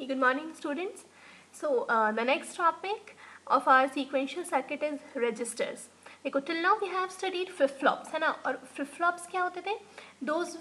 Good morning, students. So the next topic of our sequential circuit is registers. देखो till now we have studied flip-flops, है ना? और flip-flops क्या होते थे? Those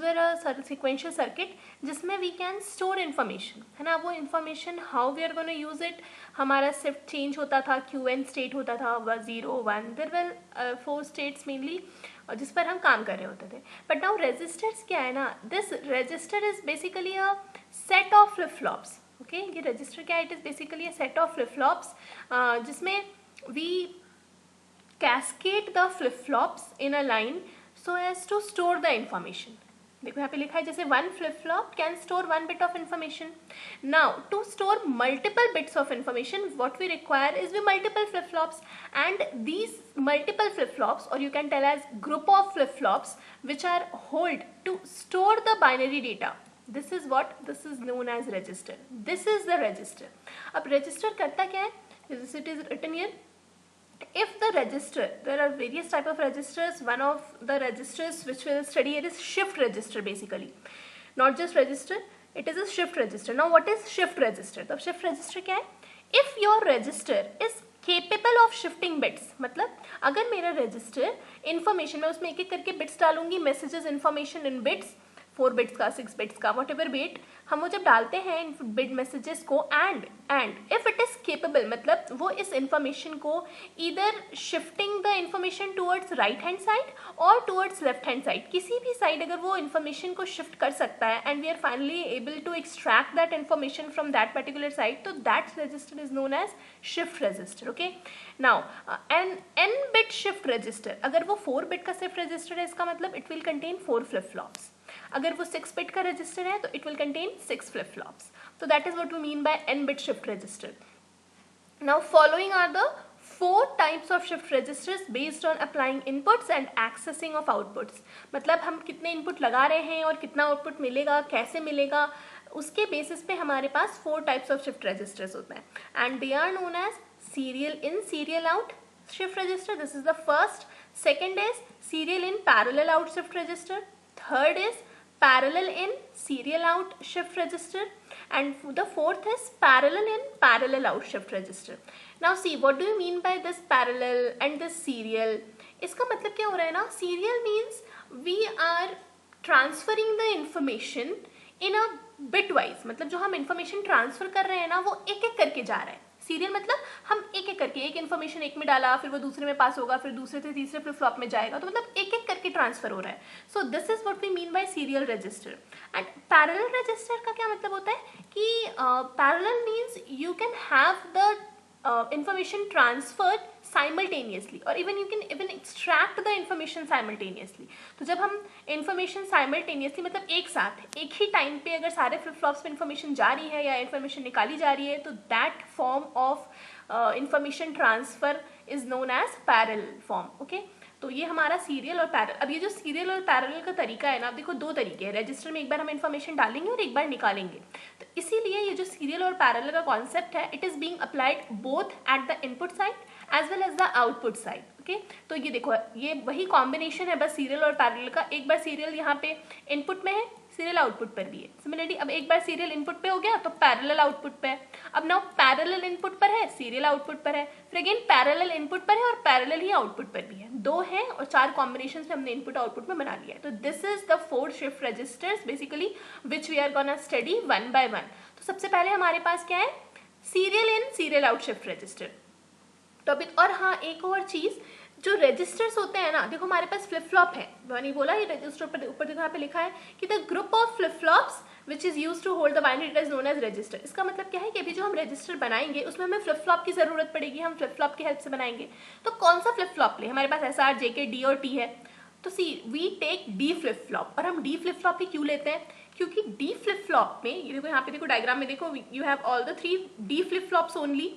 were a sequential circuit जिसमें we can store information, है ना? वो information how we are going to use it, हमारा shift change होता था, QN state होता था, 0, 1, there were 4 states mainly जिस पर हम काम कर रहे होते थे. बट नाउ रेजिस्टर्स क्या है ना, this register is basically a set of flip flops. Okay, ये रजिस्टर क्या है, it is basically a set of flip flops जिसमें we cascade the flip flops in a line so as to store the information. देखो यहाँ पे लिखा है जैसे one flip flop can store one bit of information. Now to store multiple bits of information what we require is we multiple flip flops, and these multiple flip flops, or you can tell as group of flip flops, which are hold to store the binary data. This is known as register. This is the register. अब register करता क्या है, as it is written here, if the register, there are various type of registers. One of the registers which we'll study here is shift register, basically not just register, it is a shift register. Now what is shift register? तो shift register क्या है, if your register is capable of shifting bits, मतलब अगर मेरा register information में उसमें एक एक करके बिट्स डालूंगी, messages information in bits, 4 bits का 6 बिट्स का वॉट एवर बिट हम वो जब डालते हैं इन बिट मैसेजेस को, and if it is capable, मतलब वो इस इंफॉर्मेशन को either shifting the information towards right hand side और टूवर्ड्स लेफ्ट हैंड साइड, किसी भी साइड अगर वो इंफॉर्मेशन को शिफ्ट कर सकता है and we are finally able to extract that information from that particular side, तो that register is known as shift register. Okay, now n bit shift register, अगर वो 4 बिट का शिफ्ट रजिस्टर है इसका मतलब it will contain 4 flip flops. अगर वो 6 bit का रजिस्टर है तो it will contain 6 flip flops. तो that is what we mean by n bit shift register. Now following are the 4 types of shift registers based on applying inputs and accessing of outputs. मतलब हम कितने input लगा रहे हैं और कितना output मिलेगा, कैसे मिलेगा, उसके बेसिस पे हमारे पास 4 types of shift registers होते हैं, and they are known as serial in, serial out shift register. This is the first. Second is serial in, parallel out shift register. Third is parallel in, serial out shift register, and the fourth is parallel in, parallel out shift register. Now see, what do you mean by this parallel and this serial? इसका मतलब क्या हो रहा है ना, serial means we are transferring the information in a bitwise, मतलब जो हम information transfer कर रहे हैं ना वो एक एक करके जा रहा है. सीरियल मतलब हम एक एक करके, एक इन्फॉर्मेशन एक में डाला, फिर वो दूसरे में पास होगा, फिर दूसरे से तीसरे फ्लिप फ्लॉप में जाएगा, तो मतलब एक एक करके ट्रांसफर हो रहा है. So this is what we mean by serial register. And parallel register का क्या मतलब होता है कि parallel means you can have the information transferred simultaneously, or even you can even extract the information simultaneously. तो जब हम information simultaneously मतलब एक साथ एक ही टाइम पे अगर सारे फ्लिप फ्लॉप्स पे information जा रही है या information निकाली जा रही है, तो that form of information transfer is known as parallel form. Okay, तो ये हमारा सीरियल और पैरेलल. अब ये जो सीरियल और पैरेलल का तरीका है ना, अब देखो 2 तरीके हैं. रजिस्टर में एक बार हम इन्फॉर्मेशन डालेंगे और एक बार निकालेंगे, तो इसीलिए ये जो सीरियल और पैरेलल का कॉन्सेप्ट है, it is being applied both at the input side as well as the output side. Okay, तो ये देखो ये वही कॉम्बिनेशन है बस सीरियल और पैरेलल का. एक बार सीरियल यहाँ पे इनपुट में है, सीरियल आउटपुट पर भी है. सिमिलरली अब एक बार सीरियल इनपुट पे हो गया तो पैरेलल आउटपुट पे है. अब नाउ पैरेलल इनपुट पर है, सीरियल आउटपुट पर है, फिर अगेन पैरेलल इनपुट पर है और पैरेलल ही आउटपुट पर भी है. 2 है और 4 कॉम्बिनेशन से हमने इनपुट आउटपुट में बना लिया है. तो this is the 4 shift registers basically which we are gonna study one by one. तो सबसे पहले हमारे पास क्या है, serial in, serial out shift register topic. और हाँ, एक और चीज, जो रजिस्टर्स होते हैं ना, देखो हमारे पास फ्लिप फ्लॉप है, मैंने बोला ये रजिस्टर पर ऊपर देखो यहाँ पे लिखा है कि the group of flip flops which is use to hold the binary data is known as register. इसका मतलब क्या है कि अभी जो हम रजिस्टर बनाएंगे उसमें हमें फ्लिप फ्लॉप की जरूरत पड़ेगी, हम फ्लिप फ्लॉप की हेल्प से बनाएंगे. तो कौन सा फ्लिप फ्लॉप ले, हमारे पास SR, JK, D और T है. तो see we take D flip flop. और हम D फ्लिप फ्लॉप ही क्यों लेते हैं, क्योंकि D फ्लिप फ्लॉप में ये देखो यहाँ पे देखो डायग्राम में देखो, you have all the 3 D flip flops only.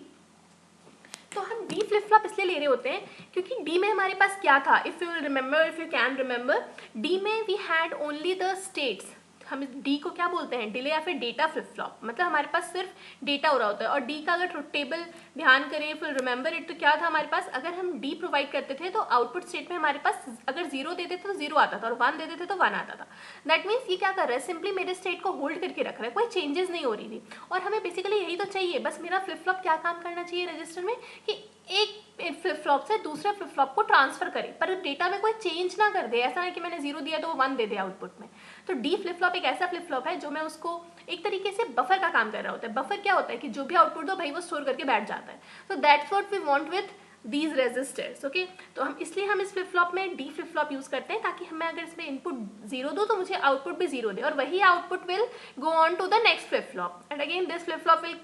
तो हम D फ्लिप फ्लॉप इसलिए ले रहे होते हैं क्योंकि D में हमारे पास क्या था, if you remember, if you can remember, D में we had only the states हम डी को क्या बोलते हैं, डिले या फिर डेटा फ्लिप फ्लॉप, मतलब हमारे पास सिर्फ डेटा हो रहा होता है। और डी का अगर ट्रुथ टेबल ध्यान करें, फिर रिमेंबर इट, तो क्या था हमारे पास, अगर हम डी प्रोवाइड करते थे तो आउटपुट स्टेट में हमारे पास अगर 0 देते थे तो 0 आता था और 1 देते थे तो 1 आता था। दैट मीन्स ये क्या कर रहा है, सिंपली मेरे स्टेट को होल्ड करके रख रहा है, कोई चेंजेस नहीं हो रही थी। और हमें बेसिकली यही तो चाहिए, बस मेरा फ्लिप फ्लॉप क्या काम करना चाहिए रजिस्टर में कि एक फ्लिप फ्लॉप से दूसरे फ्लिप फ्लॉप को ट्रांसफर करे, पर डेटा में कोई चेंज ना कर दे। ऐसा नहीं कि मैंने 0 दिया तो वो 1 दे दे आउटपुट में। तो डी फ्लिप फ्लॉप एक ऐसा फ्लिप फ्लॉप है जो मैं उसको एक तरीके से बफर का काम कर रहा होता है। बफर क्या होता है कि जो भी आउटपुट दो भाई वो स्टोर करके बैठ जाता है। तो that's what we want with these registers, okay. तो हम इसलिए हम इस फ्लिप फ्लॉप में डी फ्लिप फ्लॉप यूज करते हैं, ताकि हमें अगर इसमें इनपुट 0 दो तो मुझे आउटपुट भी 0 दे, और वही output will go on to the next flip flop, and again this flip flop will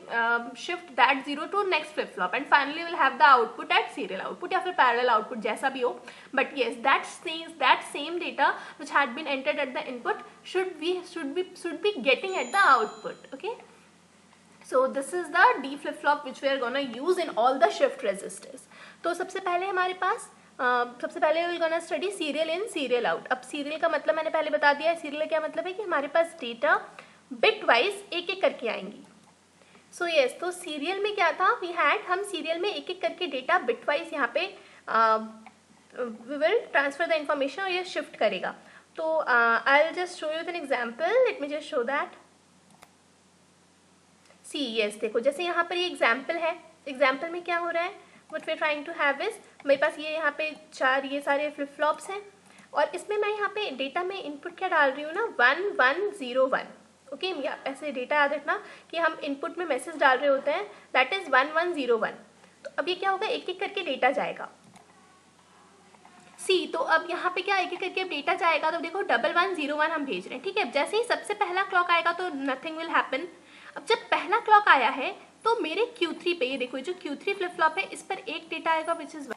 shift that 0 to next flip flop, and finally will have the output at serial output या फिर parallel output, जैसा भी हो। But yes, that same data which had been entered at the input should be getting at the output, okay. So this is the D flip flop which we are gonna use in all the shift registers. तो सबसे पहले हमारे पास सबसे पहले we will gonna study serial in serial out. अब serial का मतलब मैंने पहले बता दिया है। serial क्या मतलब है कि हमारे पास डेटा बिट वाइज एक एक करके आएंगी। सो यस, तो सीरियल में क्या था, हम सीरियल में एक एक करके डेटा बिट वाइज यहाँ पे we will transfer the information और ये शिफ्ट करेगा। तो I will just show you an example, let me just show that. See yes, देखो जैसे यहाँ पर ये एग्जाम्पल है, एग्जाम्पल में क्या हो रहा है, what we are trying to have is, मेरे पास ये यहाँ पे 4 ये सारे फ्लिप फ्लॉप्स हैं, और इसमें मैं यहाँ पे डेटा में इनपुट क्या डाल रही हूँ ना, 1101, ओके। ऐसे डेटा याद रखना कि हम इनपुट में मैसेज डाल रहे होते हैं, दैट इज 1101। तो अब ये क्या होगा, एक एक करके डेटा जाएगा। सी, तो अब यहाँ पे क्या एक एक करके अब डेटा जाएगा, तो देखो 1101 हम भेज रहे हैं, ठीक है। अब जैसे ही सबसे पहला क्लॉक आएगा तो नथिंग विल हैपन। अब जब पहला क्लॉक आया है तो मेरे Q3 पे, ये देखो जो Q3 फ्लिप फ्लॉप है, इस पर एक डेटा आएगा विच इज 1।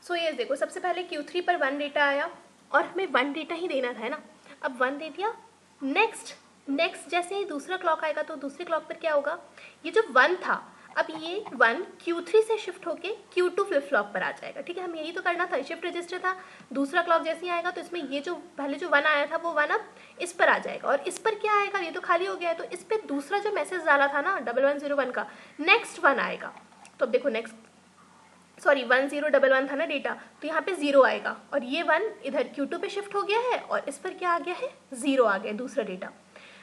सो ये देखो सबसे पहले Q3 पर 1 डेटा आया, और हमें 1 डेटा ही देना था, है ना। अब 1 दे दिया। नेक्स्ट जैसे ही दूसरा क्लॉक आएगा तो दूसरे क्लॉक पर क्या होगा, ये जो 1 था, अब ये 1 Q3 से शिफ्ट होके Q2 फ्लिप फ्लॉप पर आ जाएगा, ठीक है। हम यही तो करना था, शिफ्ट रजिस्टर था। दूसरा क्लॉक जैसे ही आएगा तो इसमें ये जो पहले जो 1 आया था वो 1 अब इस पर आ जाएगा, और इस पर क्या आएगा, ये तो खाली हो गया है, तो इस पर दूसरा जो मैसेज डाला था ना 1101 का, नेक्स्ट 1 आएगा। तो अब देखो 1011 था ना डेटा, तो यहाँ पे 0 आएगा, और ये 1 इधर Q2 पे शिफ्ट हो गया है, और इस पर क्या आ गया है, 0 आ गया दूसरा डेटा।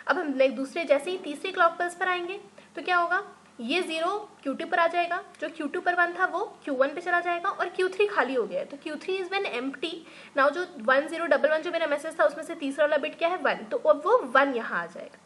अब हम दूसरे जैसे ही तीसरे क्लॉक पल्स पर आएंगे तो क्या होगा, ये 0 Q2 पर आ जाएगा, जो Q2 पर 1 था वो Q1 पे चला जाएगा, और Q3 खाली हो गया है, तो Q3 is when empty. Now जो 1011 जो मेरा मैसेज था उसमें से तीसरा वाला बिट क्या है, 1, तो अब वो 1 यहाँ आ जाएगा।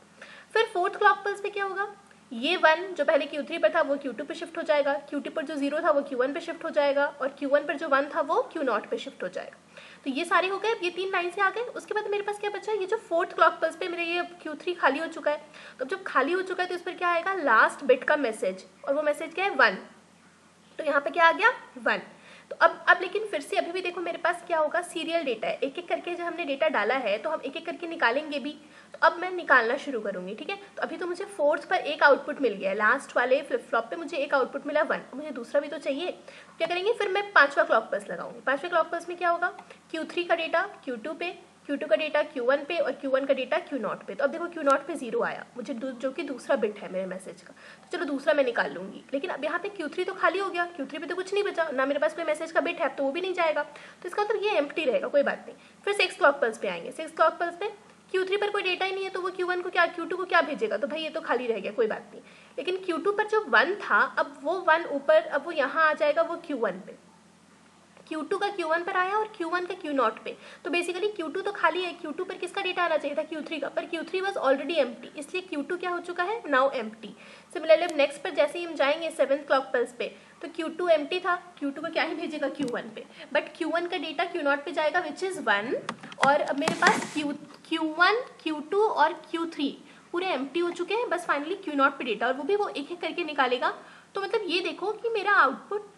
फिर फोर्थ क्लॉक पल्स पे क्या होगा, ये 1 जो पहले Q3 पर था वो Q2 पे शिफ्ट हो जाएगा, Q2 पर जो 0 था वो Q1 पे शिफ्ट हो जाएगा, और Q1 पर जो 1 था वो Q0 पे शिफ्ट हो जाएगा। तो ये सारे हो गए, ये 3 लाइन से आ गए। उसके बाद मेरे पास क्या बचा, ये जो फोर्थ क्लॉक पल्स पे मेरे ये Q3 खाली हो चुका है, तो जब खाली हो चुका है तो इस पर क्या आएगा, लास्ट बिट का मैसेज, और वो मैसेज क्या है, 1। तो यहाँ पे क्या आ गया, 1। तो अब लेकिन फिर से अभी भी देखो मेरे पास क्या होगा, सीरियल डेटा है, एक एक करके जब हमने डेटा डाला है तो हम एक एक करके निकालेंगे भी। तो अब मैं निकालना शुरू करूंगी, ठीक है। तो अभी तो मुझे फोर्थ पर एक आउटपुट मिल गया है, लास्ट वाले फ्लिप फ्लॉप पे मुझे एक आउटपुट मिला 1, मुझे दूसरा भी तो चाहिए। क्या करेंगे, फिर मैं 5वां क्लॉक पल्स लगाऊंगी। 5वें क्लॉक पल्स में क्या होगा, Q3 का डेटा Q2 पे, Q2 का डेटा Q1 पे, और Q1 का डेटा Q0 पे। तो अब देखो Q0 पे 0 आया मुझे, जो कि दूसरा बिट है मेरे मैसेज का, तो चलो दूसरा मैं निकाल लूंगी। लेकिन अब यहाँ पे Q3 तो खाली हो गया, Q3 पे तो कुछ नहीं बचा ना, मेरे पास कोई मैसेज का बिट है, तो वो भी नहीं जाएगा, तो इसका मतलब ये एम्प्टी रहेगा, कोई बात नहीं। फिर 6 क्लॉक पल्स पे आएंगे। 6 क्लॉक पल्स में Q3 पर कोई डेटा ही नहीं है, तो वो Q1 को क्या, Q2 को क्या भेजेगा, तो भाई ये तो खाली रह गया, कोई बात नहीं। लेकिन Q2 पर जो 1 था, अब वो 1 ऊपर, अब वो यहाँ आ जाएगा, वो Q1 पे। Q2 का Q1 पर आया और Q1 का Q0 पे। तो बेसिकली Q2 तो खाली है, Q2 पर किसका डेटा आना चाहिए था, Q3 का, पर Q3 वाज ऑलरेडी एम्प्टी, इसलिए Q2 क्या हो चुका है, नाउ एम्प्टी। सिमिलरली अब नेक्स्ट पर जैसे ही हम जाएंगे 7th क्लॉक पल्स पे, तो Q2 एम्प्टी था, Q2 को क्या ही भेजेगा Q1 पे, बट Q1 का डेटा Q0 पे जाएगा विच इज़ 1, और अब मेरे पास Q1, Q2 और Q3 पूरे एम्प्टी हो चुके हैं, बस फाइनली Q0 पे डेटा, और वो भी वो एक एक करके निकालेगा। तो मतलब ये देखो कि मेरा आउटपुट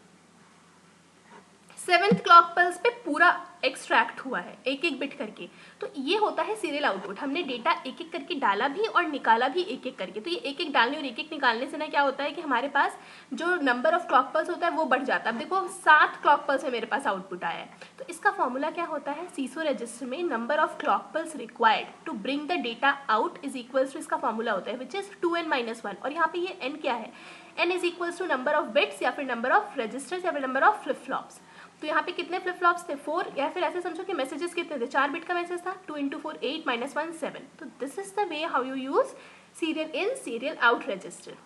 7th क्लॉक पल्स पे पूरा एक्सट्रैक्ट हुआ है एक एक बिट करके। तो ये होता है सीरियल आउटपुट। हमने डेटा एक एक करके डाला भी और निकाला भी एक एक करके। तो ये एक एक डालने और एक एक निकालने से ना क्या होता है कि हमारे पास जो नंबर ऑफ क्लॉक पल्स होता है वो बढ़ जाता है। अब देखो 7 क्लॉक पल्स में मेरे पास आउटपुट आया है। तो इसका फॉर्मूला क्या होता है, सीसो रजिस्टर में number of clock pulse required to bring the data out is equals to, इसका फॉर्मूला होता है विच इज 2n-1। और यहाँ पे ये n क्या है, n is equals to number of bits या फिर नंबर ऑफ रजिस्टर्स या फिर नंबर ऑफ फ्लिप फ्लॉप्स। तो यहाँ पे कितने फ्लिप फ्लॉप्स थे, 4, या फिर ऐसे समझो कि मैसेजेस कितने थे, 4 बिट का मैसेज था, 2 × 4 8 -1 7। तो this is the way how you use serial in serial out register.